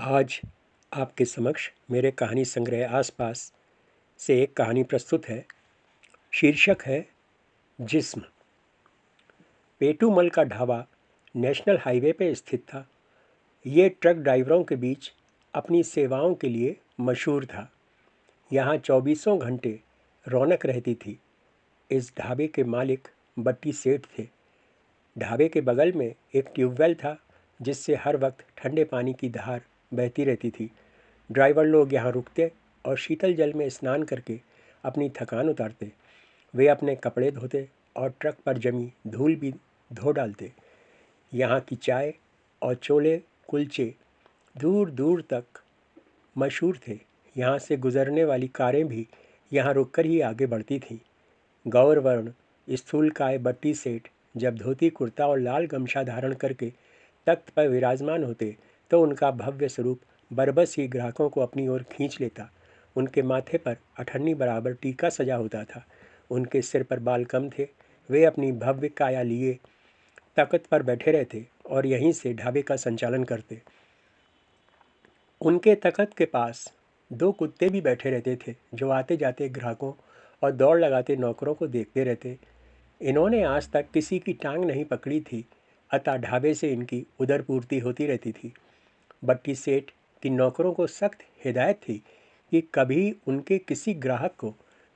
आज आपके समक्ष मेरे कहानी संग्रह आसपास से एक कहानी प्रस्तुत है। शीर्षक है जिस्म। पेटूमल का ढाबा नेशनल हाईवे पे स्थित था। ये ट्रक ड्राइवरों के बीच अपनी सेवाओं के लिए मशहूर था। यहाँ चौबीसों घंटे रौनक रहती थी। इस ढाबे के मालिक बट्टी सेठ थे। ढाबे के बगल में एक ट्यूबवेल था जिससे हर वक्त ठंडे पानी की धार बहती रहती थी। ड्राइवर लोग यहाँ रुकते और शीतल जल में स्नान करके अपनी थकान उतारते। वे अपने कपड़े धोते और ट्रक पर जमी धूल भी धो डालते। यहाँ की चाय और छोले कुलचे दूर दूर तक मशहूर थे। यहाँ से गुजरने वाली कारें भी यहाँ रुककर ही आगे बढ़ती थीं। गौरवर्ण स्थूलकाय बट्टी सेठ जब धोती कुर्ता और लाल गमछा धारण करके तख्त पर विराजमान होते तो उनका भव्य स्वरूप बरबस ही ग्राहकों को अपनी ओर खींच लेता। उनके माथे पर अठन्नी बराबर टीका सजा होता था। उनके सिर पर बाल कम थे। वे अपनी भव्य काया लिए तख्त पर बैठे रहते और यहीं से ढाबे का संचालन करते। उनके तख्त के पास दो कुत्ते भी बैठे रहते थे जो आते जाते ग्राहकों और दौड़ लगाते नौकरों को देखते रहते। इन्होंने आज तक किसी की टांग नहीं पकड़ी थी, अतः ढाबे से इनकी उदर पूर्ति होती रहती थी। बट्टी सेठ की नौकरों को सख्त हिदायत थी कि कभी उनके किसी ग्राहक को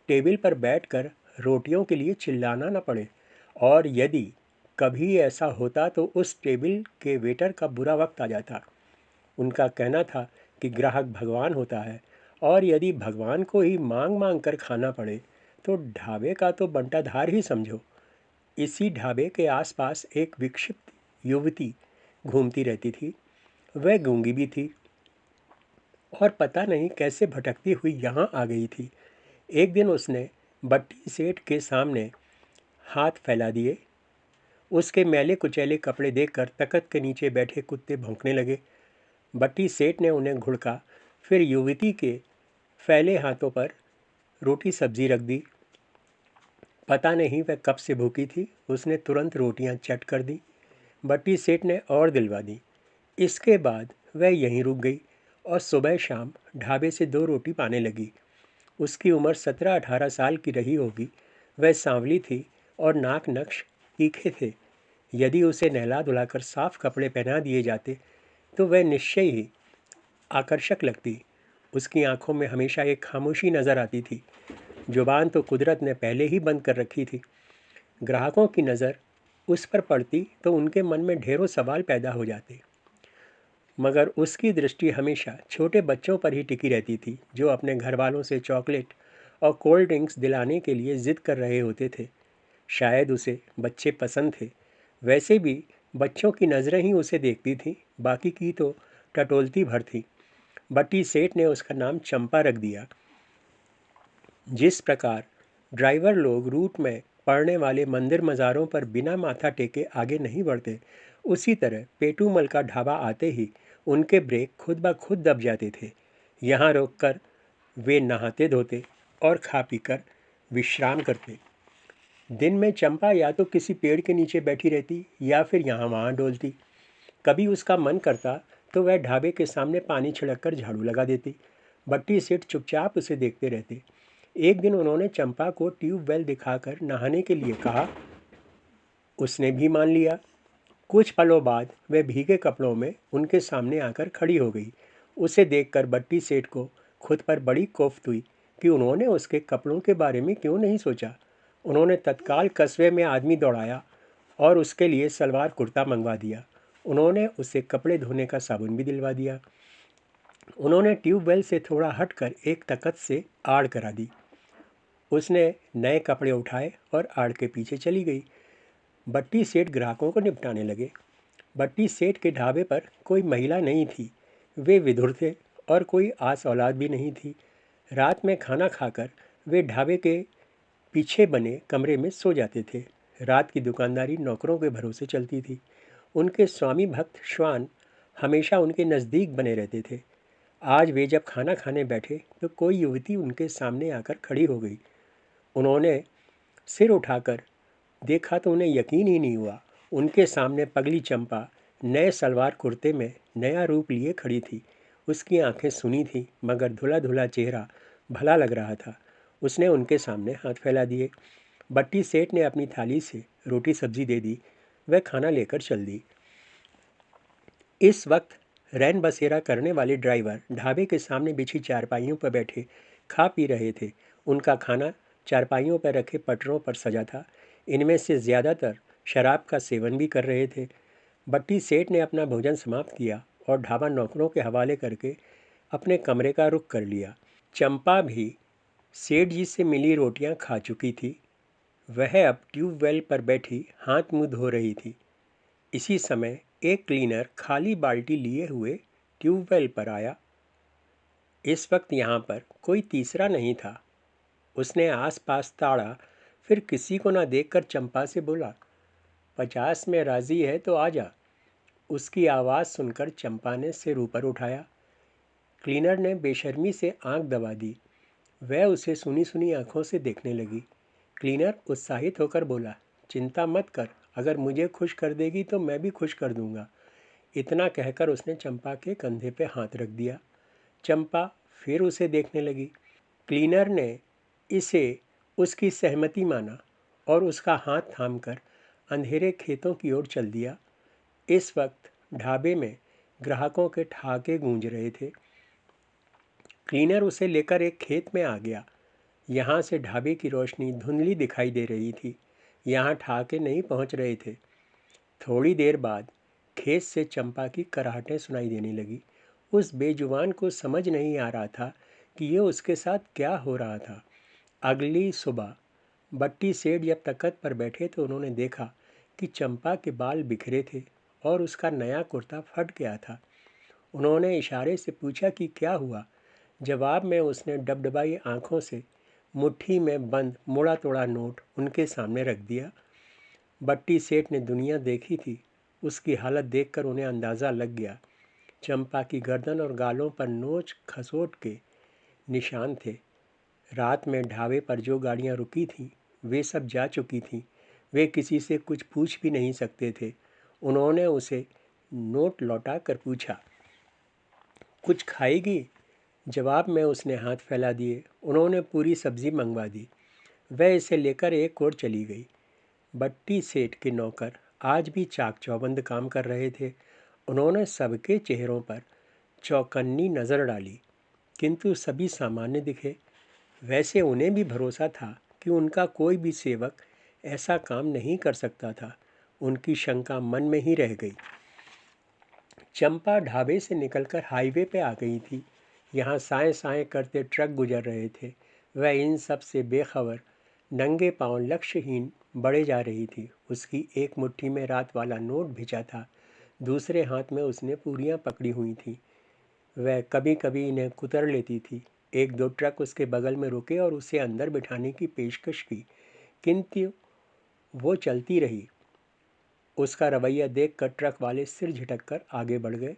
टेबल पर बैठकर रोटियों के लिए चिल्लाना न पड़े, और यदि कभी ऐसा होता तो उस टेबल के वेटर का बुरा वक्त आ जाता। उनका कहना था कि ग्राहक भगवान होता है, और यदि भगवान को ही मांग मांग कर खाना पड़े तो ढाबे का तो बंटाधार ही समझो। इसी ढाबे के आसपास एक विक्षिप्त युवती घूमती रहती थी। वह गूंगी भी थी और पता नहीं कैसे भटकती हुई यहाँ आ गई थी। एक दिन उसने बट्टी सेठ के सामने हाथ फैला दिए। उसके मैले कुचैले कपड़े देखकर तख्त के नीचे बैठे कुत्ते भौंकने लगे। बट्टी सेठ ने उन्हें घुड़का, फिर युवती के फैले हाथों पर रोटी सब्जी रख दी। पता नहीं वह कब से भूखी थी। उसने तुरंत रोटियां चट कर दी। बट्टी सेठ ने और दिलवा दी। इसके बाद वह यहीं रुक गई और सुबह शाम ढाबे से दो रोटी पाने लगी। उसकी उम्र 17-18 साल की रही होगी। वह सांवली थी और नाक नक्श तीखे थे। यदि उसे नहला धुलाकर साफ कपड़े पहना दिए जाते तो वह निश्चय ही आकर्षक लगती। उसकी आंखों में हमेशा एक खामोशी नज़र आती थी। जुबान तो कुदरत ने पहले ही बंद कर रखी थी। ग्राहकों की नज़र उस पर पड़ती तो उनके मन में ढेरों सवाल पैदा हो जाते, मगर उसकी दृष्टि हमेशा छोटे बच्चों पर ही टिकी रहती थी जो अपने घर वालों से चॉकलेट और कोल्ड ड्रिंक्स दिलाने के लिए ज़िद कर रहे होते थे। शायद उसे बच्चे पसंद थे। वैसे भी बच्चों की नज़रें ही उसे देखती थीं, बाकी की तो टटोलती भर थी। बट्टी सेठ ने उसका नाम चंपा रख दिया। जिस प्रकार ड्राइवर लोग रूट में पड़ने वाले मंदिर मज़ारों पर बिना माथा टेके आगे नहीं बढ़ते, उसी तरह पेटूमल का ढाबा आते ही उनके ब्रेक खुद ब खुद दब जाते थे। यहाँ रोककर वे नहाते धोते और खा पीकर विश्राम करते। दिन में चंपा या तो किसी पेड़ के नीचे बैठी रहती या फिर यहाँ वहाँ डोलती। कभी उसका मन करता तो वह ढाबे के सामने पानी छिड़ककर झाड़ू लगा देती। बट्टी सेठ चुपचाप उसे देखते रहते। एक दिन उन्होंने चंपा को ट्यूबवेल दिखाकर नहाने के लिए कहा। उसने भी मान लिया। कुछ पलों बाद वह भीगे कपड़ों में उनके सामने आकर खड़ी हो गई। उसे देखकर बट्टी सेठ को खुद पर बड़ी कोफ्त हुई कि उन्होंने उसके कपड़ों के बारे में क्यों नहीं सोचा। उन्होंने तत्काल कस्बे में आदमी दौड़ाया और उसके लिए सलवार कुर्ता मंगवा दिया। उन्होंने उसे कपड़े धोने का साबुन भी दिलवा दिया। उन्होंने ट्यूबवेल से थोड़ा हटकर एक तख्त से आड़ करा दी। उसने नए कपड़े उठाए और आड़ के पीछे चली गई। बट्टी सेठ ग्राहकों को निपटाने लगे। बट्टी सेठ के ढाबे पर कोई महिला नहीं थी। वे विधुर थे और कोई आस औलाद भी नहीं थी। रात में खाना खाकर वे ढाबे के पीछे बने कमरे में सो जाते थे। रात की दुकानदारी नौकरों के भरोसे चलती थी। उनके स्वामी भक्त श्वान हमेशा उनके नज़दीक बने रहते थे। आज वे जब खाना खाने बैठे तो कोई युवती उनके सामने आकर खड़ी हो गई। उन्होंने सिर उठाकर देखा तो उन्हें यकीन ही नहीं हुआ। उनके सामने पगली चंपा नए सलवार कुर्ते में नया रूप लिए खड़ी थी। उसकी आंखें सुनी थी मगर धुला धुला चेहरा भला लग रहा था। उसने उनके सामने हाथ फैला दिए। बट्टी सेठ ने अपनी थाली से रोटी सब्जी दे दी। वह खाना लेकर चल दी। इस वक्त रैन बसेरा करने वाले ड्राइवर ढाबे के सामने बिछी चारपाइयों पर बैठे खा पी रहे थे। उनका खाना चारपाइयों पर रखे पटरों पर सजा था। इनमें से ज़्यादातर शराब का सेवन भी कर रहे थे। बट्टी सेठ ने अपना भोजन समाप्त किया और ढाबा नौकरों के हवाले करके अपने कमरे का रुख कर लिया। चंपा भी सेठ जी से मिली रोटियां खा चुकी थी। वह अब ट्यूबवेल पर बैठी हाथ मुंह धो रही थी। इसी समय एक क्लीनर खाली बाल्टी लिए हुए ट्यूबवेल पर आया। इस वक्त यहाँ पर कोई तीसरा नहीं था। उसने आसपास ताड़ा, फिर किसी को न देखकर चंपा से बोला, 50 में राज़ी है तो आ जा। उसकी आवाज़ सुनकर चंपा ने सिर ऊपर उठाया। क्लीनर ने बेशर्मी से आंख दबा दी। वह उसे सुनी सुनी आंखों से देखने लगी। क्लीनर उत्साहित होकर बोला, चिंता मत कर, अगर मुझे खुश कर देगी तो मैं भी खुश कर दूंगा। इतना कहकर उसने चंपा के कंधे पे हाथ रख दिया। चंपा फिर उसे देखने लगी। क्लीनर ने इसे उसकी सहमति माना और उसका हाथ थामकर अंधेरे खेतों की ओर चल दिया। इस वक्त ढाबे में ग्राहकों के ठहाके गूंज रहे थे। क्लीनर उसे लेकर एक खेत में आ गया। यहाँ से ढाबे की रोशनी धुंधली दिखाई दे रही थी। यहाँ ठहाके नहीं पहुँच रहे थे। थोड़ी देर बाद खेत से चंपा की कराहटें सुनाई देने लगी। उस बेजुबान को समझ नहीं आ रहा था कि ये उसके साथ क्या हो रहा था। अगली सुबह बट्टी सेठ जब तख्त पर बैठे तो उन्होंने देखा कि चंपा के बाल बिखरे थे और उसका नया कुर्ता फट गया था। उन्होंने इशारे से पूछा कि क्या हुआ। जवाब में उसने डबडबाई आंखों से मुट्ठी में बंद मोड़ा तोड़ा नोट उनके सामने रख दिया। बट्टी सेठ ने दुनिया देखी थी। उसकी हालत देखकर उन्हें अंदाज़ा लग गया। चंपा की गर्दन और गालों पर नोच खसोट के निशान थे। रात में ढाबे पर जो गाड़ियां रुकी थीं वे सब जा चुकी थीं। वे किसी से कुछ पूछ भी नहीं सकते थे। उन्होंने उसे नोट लौटा कर पूछा, कुछ खाएगी? जवाब में उसने हाथ फैला दिए। उन्होंने पूरी सब्ज़ी मंगवा दी। वह इसे लेकर एक और चली गई। बट्टी सेठ के नौकर आज भी चाक चौबंद काम कर रहे थे। उन्होंने सबके चेहरों पर चौकन्नी नज़र डाली, किंतु सभी सामान्य दिखे। वैसे उन्हें भी भरोसा था कि उनका कोई भी सेवक ऐसा काम नहीं कर सकता था। उनकी शंका मन में ही रह गई। चंपा ढाबे से निकलकर हाईवे पे आ गई थी। यहाँ साएं साएं करते ट्रक गुजर रहे थे। वह इन सब से बेखबर नंगे पांव लक्ष्यहीन बढ़े जा रही थी। उसकी एक मुट्ठी में रात वाला नोट भिजा था, दूसरे हाथ में उसने पूरियां पकड़ी हुई थी। वह कभी कभी इन्हें कुतर लेती थी। एक दो ट्रक उसके बगल में रुके और उसे अंदर बिठाने की पेशकश की, किंतु वो चलती रही। उसका रवैया देखकर ट्रक वाले सिर झटक कर आगे बढ़ गए।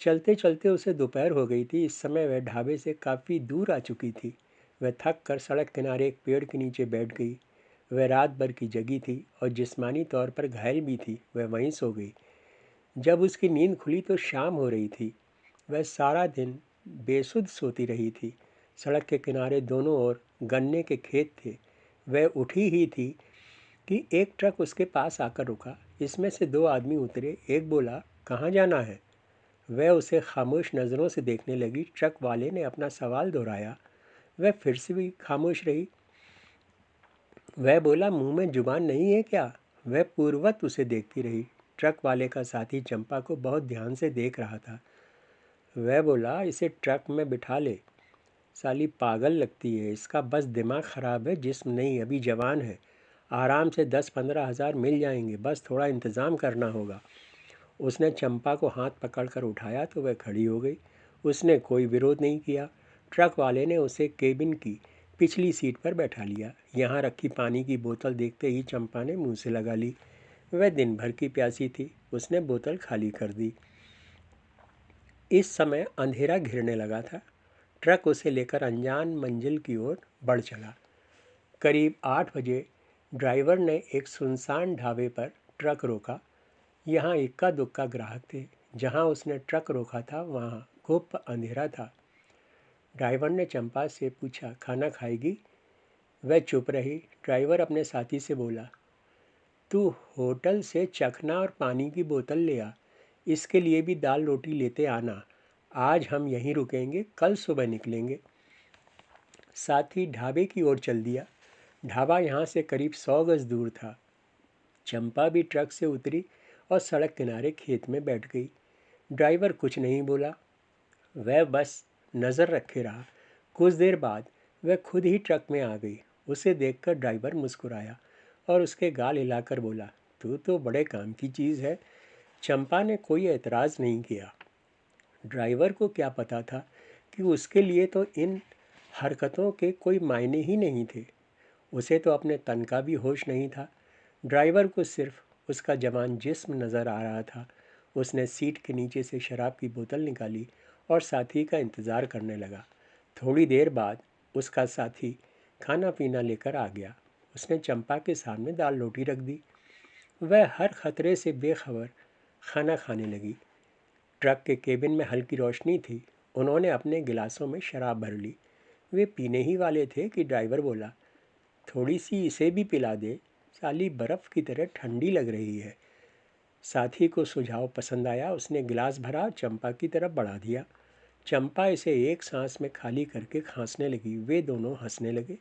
चलते चलते उसे दोपहर हो गई थी। इस समय वह ढाबे से काफ़ी दूर आ चुकी थी। वह थक कर सड़क किनारे एक पेड़ के नीचे बैठ गई। वह रात भर की जगी थी और जिस्मानी तौर पर घायल भी थी। वह वहीं सो गई। जब उसकी नींद खुली तो शाम हो रही थी। वह सारा दिन बेसुध सोती रही थी। सड़क के किनारे दोनों ओर गन्ने के खेत थे। वह उठी ही थी कि एक ट्रक उसके पास आकर रुका। इसमें से दो आदमी उतरे। एक बोला, कहाँ जाना है? वह उसे खामोश नज़रों से देखने लगी। ट्रक वाले ने अपना सवाल दोहराया। वह फिर से भी खामोश रही। वह बोला, मुंह में जुबान नहीं है क्या? वह पूर्ववत उसे देखती रही। ट्रक वाले का साथी चंपा को बहुत ध्यान से देख रहा था। वह बोला, इसे ट्रक में बिठा ले। साली पागल लगती है, इसका बस दिमाग ख़राब है, जिस्म नहीं, अभी जवान है। आराम से 10-15 हज़ार मिल जाएंगे, बस थोड़ा इंतज़ाम करना होगा। उसने चंपा को हाथ पकड़कर उठाया तो वह खड़ी हो गई। उसने कोई विरोध नहीं किया। ट्रक वाले ने उसे केबिन की पिछली सीट पर बैठा लिया। यहाँ रखी पानी की बोतल देखते ही चंपा ने मुंह से लगा ली। वह दिन भर की प्यासी थी। उसने बोतल खाली कर दी। इस समय अंधेरा घिरने लगा था। ट्रक उसे लेकर अनजान मंजिल की ओर बढ़ चला। करीब 8 बजे ड्राइवर ने एक सुनसान ढाबे पर ट्रक रोका। यहाँ इक्का दुक्का ग्राहक थे। जहाँ उसने ट्रक रोका था वहाँ खूब अंधेरा था। ड्राइवर ने चंपा से पूछा, खाना खाएगी? वह चुप रही। ड्राइवर अपने साथी से बोला, तू होटल से चखना और पानी की बोतल ले आ। इसके लिए भी दाल रोटी लेते आना। आज हम यहीं रुकेंगे, कल सुबह निकलेंगे। साथी ढाबे की ओर चल दिया। ढाबा यहाँ से करीब 100 गज दूर था। चंपा भी ट्रक से उतरी और सड़क किनारे खेत में बैठ गई। ड्राइवर कुछ नहीं बोला, वह बस नज़र रखे रहा। कुछ देर बाद वह खुद ही ट्रक में आ गई। उसे देखकर ड्राइवर मुस्कुराया और उसके गाल हिलाकर बोला, तू तो बड़े काम की चीज़ है। चंपा ने कोई एतराज़ नहीं किया। ड्राइवर को क्या पता था कि उसके लिए तो इन हरकतों के कोई मायने ही नहीं थे। उसे तो अपने तन का भी होश नहीं था। ड्राइवर को सिर्फ उसका जवान जिस्म नज़र आ रहा था। उसने सीट के नीचे से शराब की बोतल निकाली और साथी का इंतज़ार करने लगा। थोड़ी देर बाद उसका साथी खाना पीना लेकर आ गया। उसने चंपा के सामने दाल रोटी रख दी। वह हर खतरे से बेखबर खाना खाने लगी। ट्रक के केबिन में हल्की रोशनी थी। उन्होंने अपने गिलासों में शराब भर ली। वे पीने ही वाले थे कि ड्राइवर बोला, थोड़ी सी इसे भी पिला दे, साली बर्फ़ की तरह ठंडी लग रही है। साथी को सुझाव पसंद आया। उसने गिलास भरा, चंपा की तरफ बढ़ा दिया। चंपा इसे एक सांस में खाली करके खांसने लगी। वे दोनों हंसने लगे।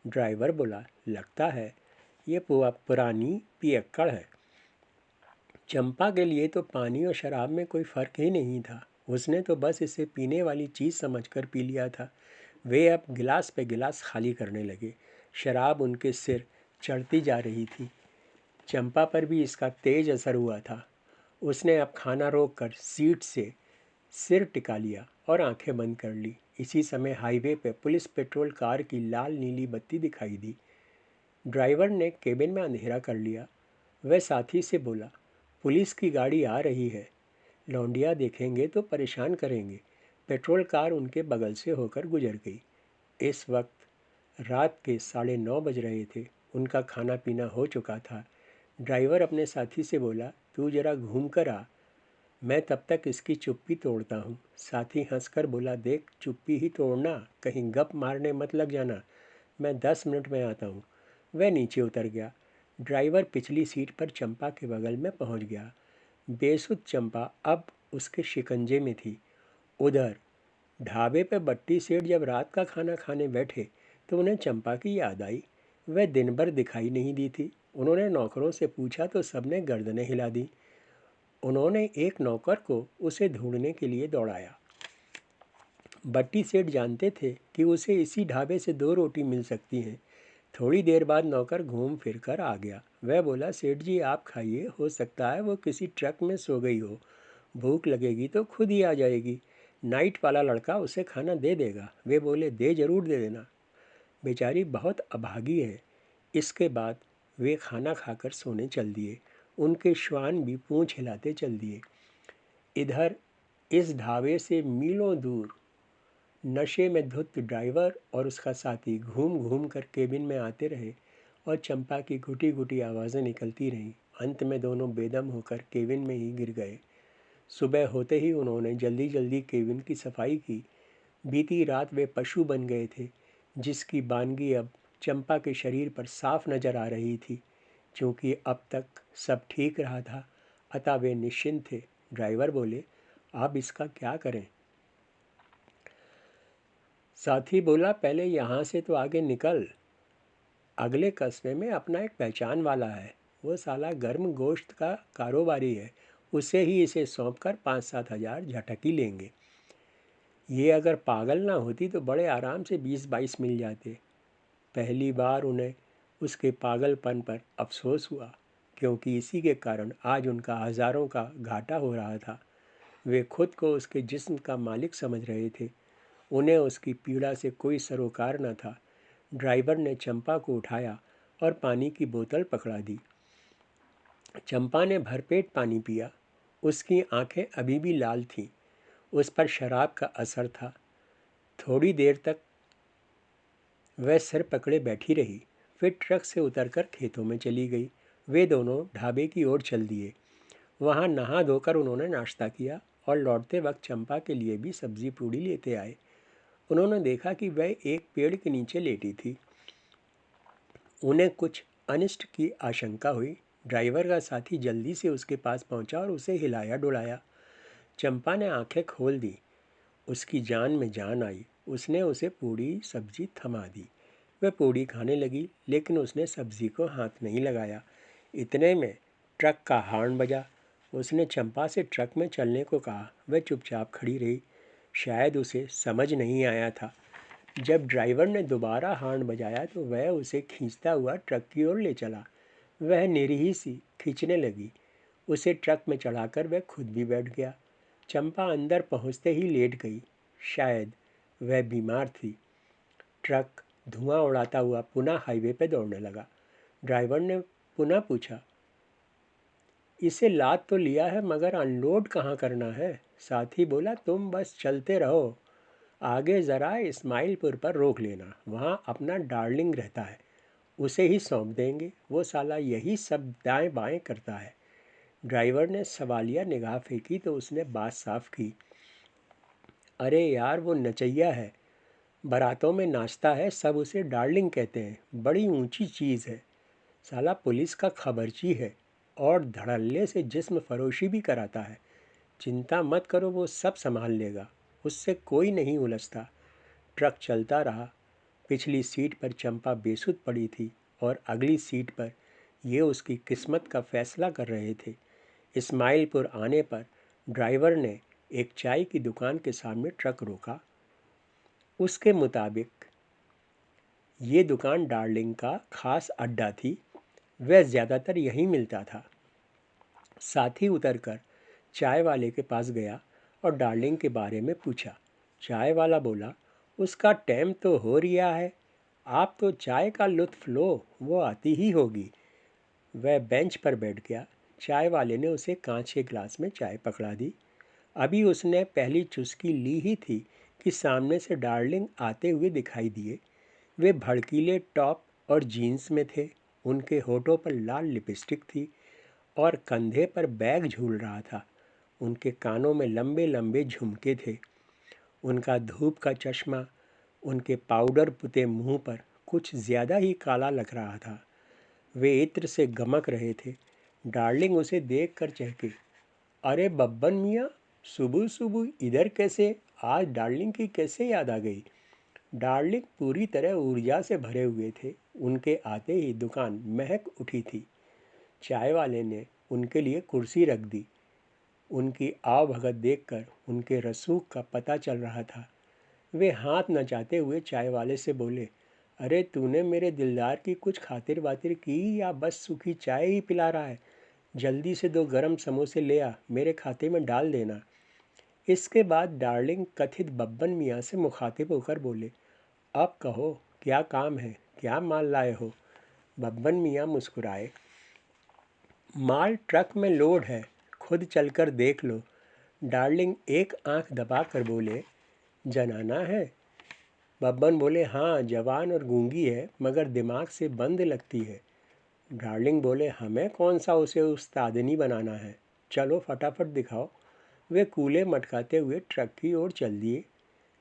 ड्राइवर बोला, लगता है ये पुरानी पियक्कड़ है। चंपा के लिए तो पानी और शराब में कोई फ़र्क ही नहीं था। उसने तो बस इसे पीने वाली चीज़ समझकर पी लिया था। वे अब गिलास पे गिलास खाली करने लगे। शराब उनके सिर चढ़ती जा रही थी। चंपा पर भी इसका तेज असर हुआ था। उसने अब खाना रोक कर सीट से सिर टिका लिया और आंखें बंद कर ली। इसी समय हाईवे पे पुलिस पेट्रोल कार की लाल नीली बत्ती दिखाई दी। ड्राइवर ने केबिन में अंधेरा कर लिया। वह साथी से बोला, पुलिस की गाड़ी आ रही है। लौंडिया देखेंगे तो परेशान करेंगे। पेट्रोल कार उनके बगल से होकर गुजर गई। इस वक्त रात के 9:30 बज रहे थे। उनका खाना पीना हो चुका था। ड्राइवर अपने साथी से बोला, तू जरा घूम कर आ, मैं तब तक इसकी चुप्पी तोड़ता हूँ। साथी हंसकर बोला, देख चुप्पी ही तोड़ना, कहीं गप मारने मत लग जाना। मैं 10 मिनट में आता हूँ। वह नीचे उतर गया। ड्राइवर पिछली सीट पर चंपा के बगल में पहुँच गया। बेसुध चंपा अब उसके शिकंजे में थी। उधर ढाबे पर बट्टी सेठ जब रात का खाना खाने बैठे तो उन्हें चंपा की याद आई। वह दिन भर दिखाई नहीं दी थी। उन्होंने नौकरों से पूछा तो सबने गर्दनें हिला दी। उन्होंने एक नौकर को उसे ढूंढने के लिए दौड़ाया। बट्टी सेठ जानते थे कि उसे इसी ढाबे से 2 रोटी मिल सकती हैं। थोड़ी देर बाद नौकर घूम फिर कर आ गया। वह बोला, सेठ जी आप खाइए, हो सकता है वो किसी ट्रक में सो गई हो। भूख लगेगी तो खुद ही आ जाएगी। नाइट वाला लड़का उसे खाना दे देगा। वे बोले, दे ज़रूर दे देना, बेचारी बहुत अभागी है। इसके बाद वे खाना खाकर सोने चल दिए। उनके श्वान भी पूँछ हिलाते चल दिए। इधर इस ढाबे से मीलों दूर नशे में धुत ड्राइवर और उसका साथी घूम घूम कर केबिन में आते रहे और चंपा की घुटी घुटी आवाज़ें निकलती रहीं। अंत में दोनों बेदम होकर केबिन में ही गिर गए। सुबह होते ही उन्होंने जल्दी जल्दी केबिन की सफाई की। बीती रात वे पशु बन गए थे, जिसकी बानगी अब चंपा के शरीर पर साफ नजर आ रही थी। क्योंकि अब तक सब ठीक रहा था, अतः वे निश्चिंत थे। ड्राइवर बोले, अब इसका क्या करें? साथी बोला, पहले यहाँ से तो आगे निकल। अगले कस्बे में अपना एक पहचान वाला है। वो साला गर्म गोश्त का कारोबारी है। उसे ही इसे सौंप कर 5-7 हज़ार झटकी लेंगे। ये अगर पागल ना होती तो बड़े आराम से 20-22 मिल जाते। पहली बार उन्हें उसके पागलपन पर अफसोस हुआ, क्योंकि इसी के कारण आज उनका हज़ारों का घाटा हो रहा था। वे खुद को उसके जिस्म का मालिक समझ रहे थे। उन्हें उसकी पीड़ा से कोई सरोकार न था। ड्राइवर ने चंपा को उठाया और पानी की बोतल पकड़ा दी। चंपा ने भरपेट पानी पिया। उसकी आंखें अभी भी लाल थीं। उस पर शराब का असर था। थोड़ी देर तक वह सिर पकड़े बैठी रही, फिर ट्रक से उतरकर खेतों में चली गई। वे दोनों ढाबे की ओर चल दिए। वहाँ नहा धोकर उन्होंने नाश्ता किया और लौटते वक्त चंपा के लिए भी सब्जी पूड़ी लेते आए। उन्होंने देखा कि वह एक पेड़ के नीचे लेटी थी। उन्हें कुछ अनिष्ट की आशंका हुई। ड्राइवर का साथी जल्दी से उसके पास पहुंचा और उसे हिलाया डुलाया। चंपा ने आंखें खोल दी। उसकी जान में जान आई। उसने उसे पूड़ी सब्जी थमा दी। वह पूड़ी खाने लगी, लेकिन उसने सब्जी को हाथ नहीं लगाया। इतने में ट्रक का हॉर्न बजा। उसने चंपा से ट्रक में चलने को कहा। वह चुपचाप खड़ी रही। शायद उसे समझ नहीं आया था। जब ड्राइवर ने दोबारा हॉर्न बजाया तो वह उसे खींचता हुआ ट्रक की ओर ले चला। वह निरीह सी खींचने लगी। उसे ट्रक में चढ़ाकर वह खुद भी बैठ गया। चंपा अंदर पहुंचते ही लेट गई। शायद वह बीमार थी। ट्रक धुआं उड़ाता हुआ पुनः हाईवे पर दौड़ने लगा। ड्राइवर ने पुनः पूछा, इसे लाद तो लिया है, मगर अनलोड कहाँ करना है? साथी बोला, तुम बस चलते रहो। आगे ज़रा इस्माइलपुर पर रोक लेना, वहाँ अपना डार्लिंग रहता है, उसे ही सौंप देंगे। वो साला यही सब दाएं बाएं करता है। ड्राइवर ने सवालिया निगाह फेंकी तो उसने बात साफ की, अरे यार, वो नचैया है, बारातों में नाचता है, सब उसे डार्लिंग कहते हैं, बड़ी ऊंची चीज़ है। साला पुलिस का खबरची है और धड़ल्ले से जिस्म फरोशी भी कराता है। चिंता मत करो, वो सब संभाल लेगा, उससे कोई नहीं उलझता। ट्रक चलता रहा। पिछली सीट पर चंपा बेसुध पड़ी थी और अगली सीट पर ये उसकी किस्मत का फैसला कर रहे थे। इस्माइलपुर आने पर ड्राइवर ने एक चाय की दुकान के सामने ट्रक रोका। उसके मुताबिक ये दुकान डार्लिंग का खास अड्डा थी। वह ज़्यादातर यहीं मिलता था। साथी उतरकर चाय वाले के पास गया और डार्लिंग के बारे में पूछा। चाय वाला बोला, उसका टाइम तो हो रिया है, आप तो चाय का लुत्फ़ लो, वो आती ही होगी। वह बेंच पर बैठ गया। चाय वाले ने उसे कांच के गिलास में चाय पकड़ा दी। अभी उसने पहली चुस्की ली ही थी कि सामने से डार्लिंग आते हुए दिखाई दिए। वे भड़कीले टॉप और जीन्स में थे। उनके होठों पर लाल लिपस्टिक थी और कंधे पर बैग झूल रहा था। उनके कानों में लंबे लंबे झुमके थे। उनका धूप का चश्मा उनके पाउडर पुते मुंह पर कुछ ज़्यादा ही काला लग रहा था। वे इत्र से गमक रहे थे। डार्लिंग उसे देखकर चहकी, अरे बब्बन मियाँ, सुबह सुबह इधर कैसे? आज डार्लिंग की कैसे याद आ गई? डार्लिंग पूरी तरह ऊर्जा से भरे हुए थे। उनके आते ही दुकान महक उठी थी। चाय वाले ने उनके लिए कुर्सी रख दी। उनकी आवभगत देखकर उनके रसूख का पता चल रहा था। वे हाथ नचाते हुए चाय वाले से बोले, अरे तूने मेरे दिलदार की कुछ खातिर वातिर की या बस सूखी चाय ही पिला रहा है? जल्दी से 2 गरम समोसे ले आ, मेरे खाते में डाल देना। इसके बाद डार्लिंग कथित बब्बन मियाँ से मुखातिब होकर बोले, अब कहो, क्या काम है, क्या माल लाए हो? बब्बन मियाँ मुस्कुराए, माल ट्रक में लोड है, खुद चलकर देख लो। डार्लिंग एक आंख दबा कर बोले, जनाना है? बब्बन बोले, हाँ, जवान और गूंगी है, मगर दिमाग से बंद लगती है। डार्लिंग बोले, हमें कौन सा उसे उस्तादनी बनाना है, चलो फटाफट दिखाओ। वे कूले मटकाते हुए ट्रक की ओर चल दिए।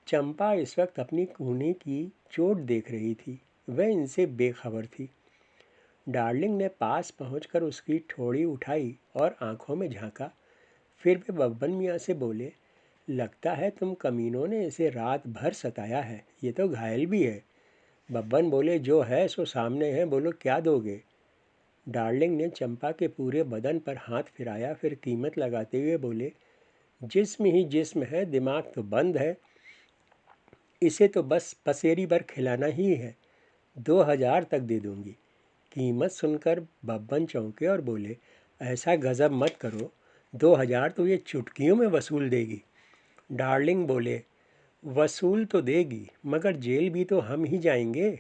चंपा इस वक्त अपनी कूहनी की चोट देख रही थी। वह इनसे बेखबर थी। डार्लिंग ने पास पहुंचकर उसकी ठोड़ी उठाई और आंखों में झांका। फिर वे बब्बन मियाँ से बोले, लगता है तुम कमीनों ने इसे रात भर सताया है, ये तो घायल भी है। बब्बन बोले, जो है सो सामने है, बोलो क्या दोगे? डार्लिंग ने चंपा के पूरे बदन पर हाथ फिराया, फिर कीमत लगाते हुए बोले, जिस्म ही जिस्म है, दिमाग तो बंद है। इसे तो बस पसेरी भर खिलाना ही है, 2000 तक दे दूंगी। कीमत सुनकर बब्बन चौंके और बोले, ऐसा गज़ब मत करो, 2000 तो ये चुटकियों में वसूल देगी। डार्लिंग बोले, वसूल तो देगी, मगर जेल भी तो हम ही जाएंगे।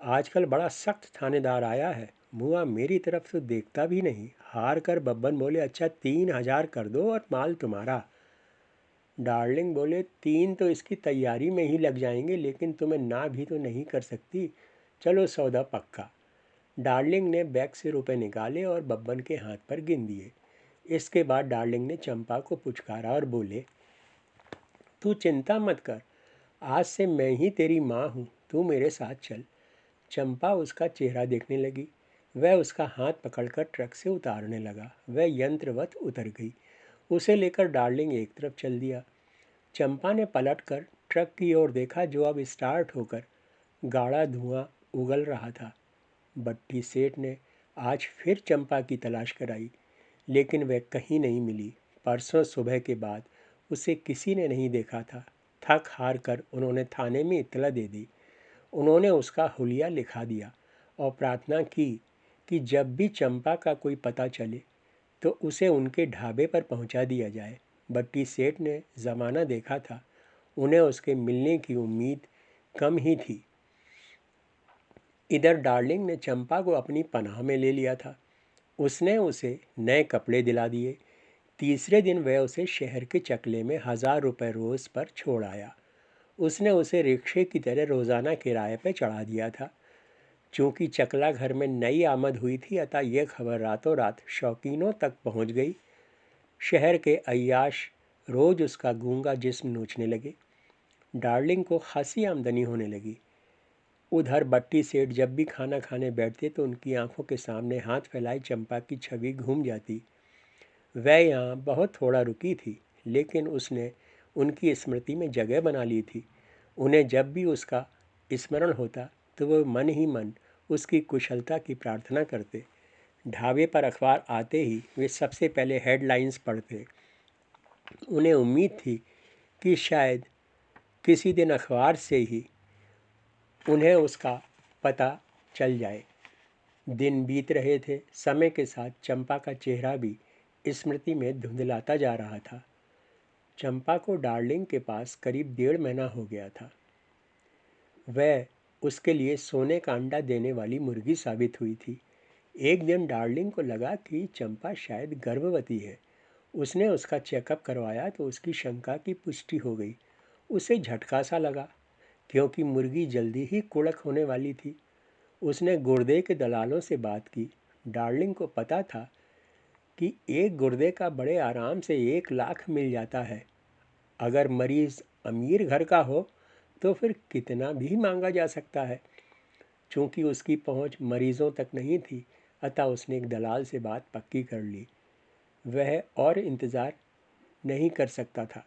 आजकल बड़ा सख्त थानेदार आया है, मुआ मेरी तरफ तो देखता भी नहीं। हार कर बब्बन बोले, अच्छा 3000 कर दो और माल तुम्हारा। डार्लिंग बोले, 3 तो इसकी तैयारी में ही लग जाएंगे, लेकिन तुम्हें ना भी तो नहीं कर सकती। चलो सौदा पक्का। डार्लिंग ने बैग से रुपए निकाले और बब्बन के हाथ पर गिन दिए। इसके बाद डार्लिंग ने चंपा को पुचकारा और बोले, तू चिंता मत कर, आज से मैं ही तेरी माँ हूँ, तू मेरे साथ चल। चंपा उसका चेहरा देखने लगी। वह उसका हाथ पकड़कर ट्रक से उतारने लगा। वह यंत्रवत उतर गई। उसे लेकर डार्लिंग एक तरफ चल दिया। चंपा ने पलटकर ट्रक की ओर देखा, जो अब स्टार्ट होकर गाढ़ा धुआं उगल रहा था। भट्टी सेठ ने आज फिर चंपा की तलाश कराई, लेकिन वह कहीं नहीं मिली। परसों सुबह के बाद उसे किसी ने नहीं देखा था। थक हार कर उन्होंने थाने में इत्तला दे दी। उन्होंने उसका हुलिया लिखा दिया और प्रार्थना की कि जब भी चंपा का कोई पता चले तो उसे उनके ढाबे पर पहुंचा दिया जाए। भट्टी सेठ ने ज़माना देखा था। उन्हें उसके मिलने की उम्मीद कम ही थी। इधर डार्लिंग ने चंपा को अपनी पनाह में ले लिया था। उसने उसे नए कपड़े दिला दिए। तीसरे दिन वह उसे शहर के चकले में 1000 रुपये रोज़ पर छोड़ आया। उसने उसे रिक्शे की तरह रोज़ाना किराए पर चढ़ा दिया था। चूँकि चकला घर में नई आमद हुई थी, अतः यह खबर रातों रात शौकीनों तक पहुँच गई। शहर के अय्याश रोज़ उसका गूंगा जिस्म नोचने लगे। डार्लिंग को खासी आमदनी होने लगी। उधर भट्टी सेठ जब भी खाना खाने बैठते तो उनकी आंखों के सामने हाथ फैलाए चंपा की छवि घूम जाती। वह यहाँ बहुत थोड़ा रुकी थी, लेकिन उसने उनकी स्मृति में जगह बना ली थी। उन्हें जब भी उसका स्मरण होता तो वह मन ही मन उसकी कुशलता की प्रार्थना करते। ढाबे पर अखबार आते ही वे सबसे पहले हेडलाइंस पढ़ते। उन्हें उम्मीद थी कि शायद किसी दिन अखबार से ही उन्हें उसका पता चल जाए। दिन बीत रहे थे। समय के साथ चंपा का चेहरा भी स्मृति में धुंधलाता जा रहा था। चंपा को डार्लिंग के पास करीब 1.5 महीना हो गया था। वह उसके लिए सोने का अंडा देने वाली मुर्गी साबित हुई थी। एक दिन डार्लिंग को लगा कि चंपा शायद गर्भवती है। उसने उसका चेकअप करवाया तो उसकी शंका की पुष्टि हो गई। उसे झटका सा लगा, क्योंकि मुर्गी जल्दी ही कुड़क होने वाली थी। उसने गुर्दे के दलालों से बात की। डार्लिंग को पता था कि एक गुर्दे का बड़े आराम से 1 लाख मिल जाता है। अगर मरीज़ अमीर घर का हो तो फिर कितना भी मांगा जा सकता है। चूँकि उसकी पहुँच मरीज़ों तक नहीं थी, अतः उसने एक दलाल से बात पक्की कर ली। वह और इंतज़ार नहीं कर सकता था,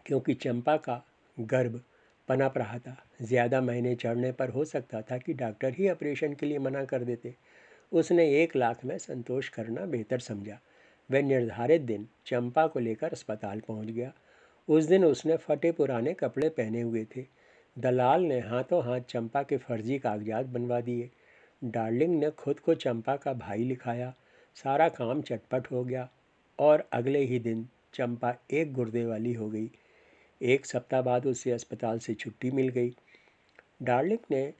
क्योंकि चंपा का गर्भ पनप रहा था। ज़्यादा महीने चढ़ने पर हो सकता था कि डॉक्टर ही ऑपरेशन के लिए मना कर देते। उसने 1 लाख में संतोष करना बेहतर समझा। वह निर्धारित दिन चंपा को लेकर अस्पताल पहुंच गया। उस दिन उसने फटे पुराने कपड़े पहने हुए थे। दलाल ने हाथों हाथ चंपा के फर्जी कागजात बनवा दिए। डार्लिंग ने खुद को चंपा का भाई लिखाया। सारा काम चटपट हो गया और अगले ही दिन चंपा एक गुर्दे वाली हो गई। 1 सप्ताह बाद उसे अस्पताल से छुट्टी मिल गई। डार्लिंग ने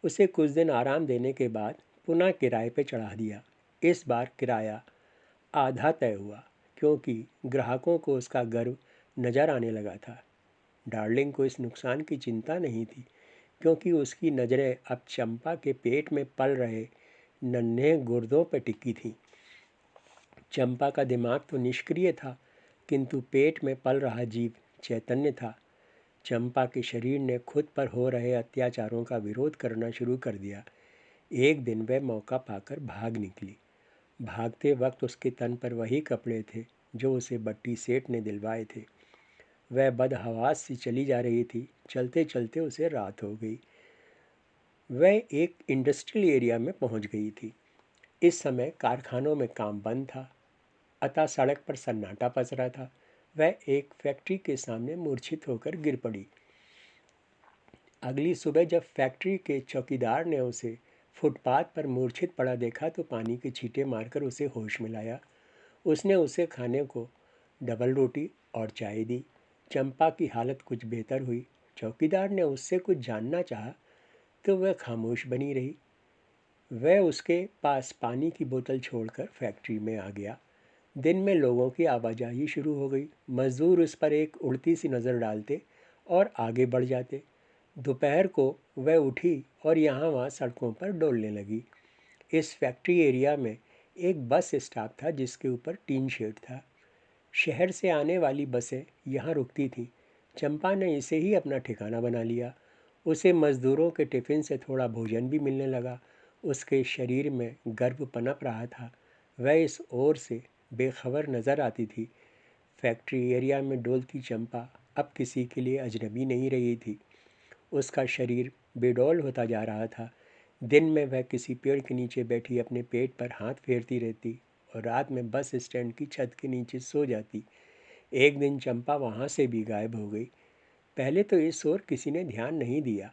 उसे कुछ दिन आराम देने के बाद पुनः किराए पर चढ़ा दिया। इस बार किराया आधा तय हुआ, क्योंकि ग्राहकों को उसका गर्व नज़र आने लगा था। डार्लिंग को इस नुकसान की चिंता नहीं थी, क्योंकि उसकी नज़रें अब चंपा के पेट में पल रहे नन्हे गुर्दों पर टिकी थीं। चंपा का दिमाग तो निष्क्रिय था, किंतु पेट में पल रहा जीव चैतन्य था। चंपा के शरीर ने खुद पर हो रहे अत्याचारों का विरोध करना शुरू कर दिया। एक दिन वह मौका पाकर भाग निकली। भागते वक्त उसके तन पर वही कपड़े थे जो उसे भट्टी सेठ ने दिलवाए थे। वह बदहवास सी चली जा रही थी। चलते चलते उसे रात हो गई। वह एक इंडस्ट्रियल एरिया में पहुंच गई थी। इस समय कारखानों में काम बंद था, अतः सड़क पर सन्नाटा पसरा था। वह एक फैक्ट्री के सामने मूर्छित होकर गिर पड़ी। अगली सुबह जब फैक्ट्री के चौकीदार ने उसे फुटपाथ पर मूर्छित पड़ा देखा तो पानी के छींटे मारकर उसे होश में लाया। उसने उसे खाने को डबल रोटी और चाय दी। चंपा की हालत कुछ बेहतर हुई। चौकीदार ने उससे कुछ जानना चाहा तो वह खामोश बनी रही। वह उसके पास पानी की बोतल छोड़कर फैक्ट्री में आ गया। दिन में लोगों की आवाजाही शुरू हो गई। मजदूर उस पर एक उड़ती सी नज़र डालते और आगे बढ़ जाते। दोपहर को वह उठी और यहाँ वहाँ सड़कों पर डोलने लगी। इस फैक्ट्री एरिया में एक बस स्टॉप था जिसके ऊपर टीन शेड था। शहर से आने वाली बसें यहाँ रुकती थीं। चंपा ने इसे ही अपना ठिकाना बना लिया। उसे मज़दूरों के टिफ़िन से थोड़ा भोजन भी मिलने लगा। उसके शरीर में गर्व पनप रहा था। वह इस ओर से बेखबर नज़र आती थी। फैक्ट्री एरिया में डोलती चंपा अब किसी के लिए अजनबी नहीं रही थी। उसका शरीर बेडौल होता जा रहा था। दिन में वह किसी पेड़ के नीचे बैठी अपने पेट पर हाथ फेरती रहती और रात में बस स्टैंड की छत के नीचे सो जाती। एक दिन चंपा वहाँ से भी गायब हो गई। पहले तो इस ओर किसी ने ध्यान नहीं दिया,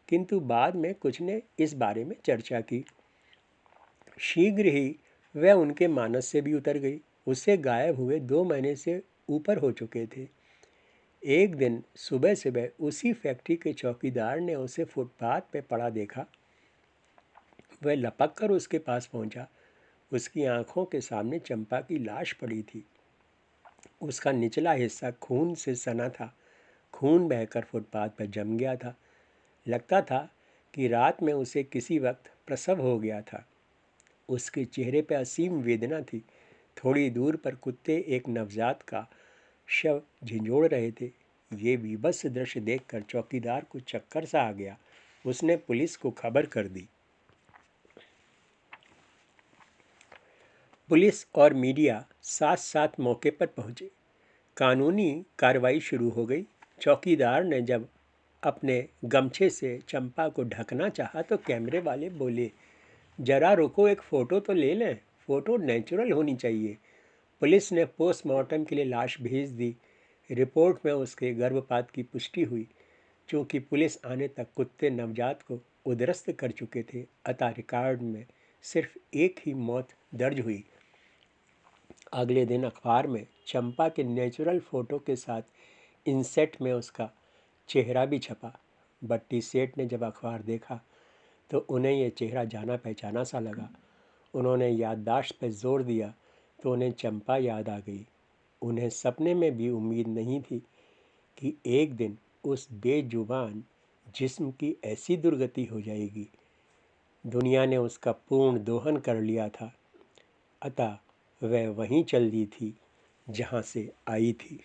किंतु बाद में कुछ ने इस बारे में चर्चा की। शीघ्र ही वह उनके मानस से भी उतर गई। उससे गायब हुए 2 महीने से ऊपर हो चुके थे। एक दिन सुबह सुबह उसी फैक्ट्री के चौकीदार ने उसे फुटपाथ पे पड़ा देखा। वह लपक कर उसके पास पहुंचा। उसकी आंखों के सामने चंपा की लाश पड़ी थी। उसका निचला हिस्सा खून से सना था। खून बहकर फुटपाथ पर जम गया था। लगता था कि रात में उसे किसी वक्त प्रसव हो गया था। उसके चेहरे पर असीम वेदना थी। थोड़ी दूर पर कुत्ते एक नवजात का शव झिंझोड़ रहे थे। ये बीभत्स दृश्य देखकर चौकीदार को चक्कर सा आ गया। उसने पुलिस को खबर कर दी। पुलिस और मीडिया साथ साथ मौके पर पहुंचे। कानूनी कार्रवाई शुरू हो गई। चौकीदार ने जब अपने गमछे से चंपा को ढकना चाहा तो कैमरे वाले बोले, जरा रुको, एक फ़ोटो तो ले लें, फ़ोटो नेचुरल होनी चाहिए। पुलिस ने पोस्टमार्टम के लिए लाश भेज दी। रिपोर्ट में उसके गर्भपात की पुष्टि हुई। चूँकि पुलिस आने तक कुत्ते नवजात को उद्रस्त कर चुके थे, अतः रिकॉर्ड में सिर्फ एक ही मौत दर्ज हुई। अगले दिन अखबार में चंपा के नेचुरल फ़ोटो के साथ इंसेट में उसका चेहरा भी छपा। बट्टी सेठ ने जब अखबार देखा तो उन्हें यह चेहरा जाना पहचाना सा लगा। उन्होंने याददाश्त पर जोर दिया तो उन्हें चंपा याद आ गई। उन्हें सपने में भी उम्मीद नहीं थी कि एक दिन उस बेजुबान जिस्म की ऐसी दुर्गति हो जाएगी। दुनिया ने उसका पूर्ण दोहन कर लिया था, अतः वह वहीं चल दी थी जहाँ से आई थी।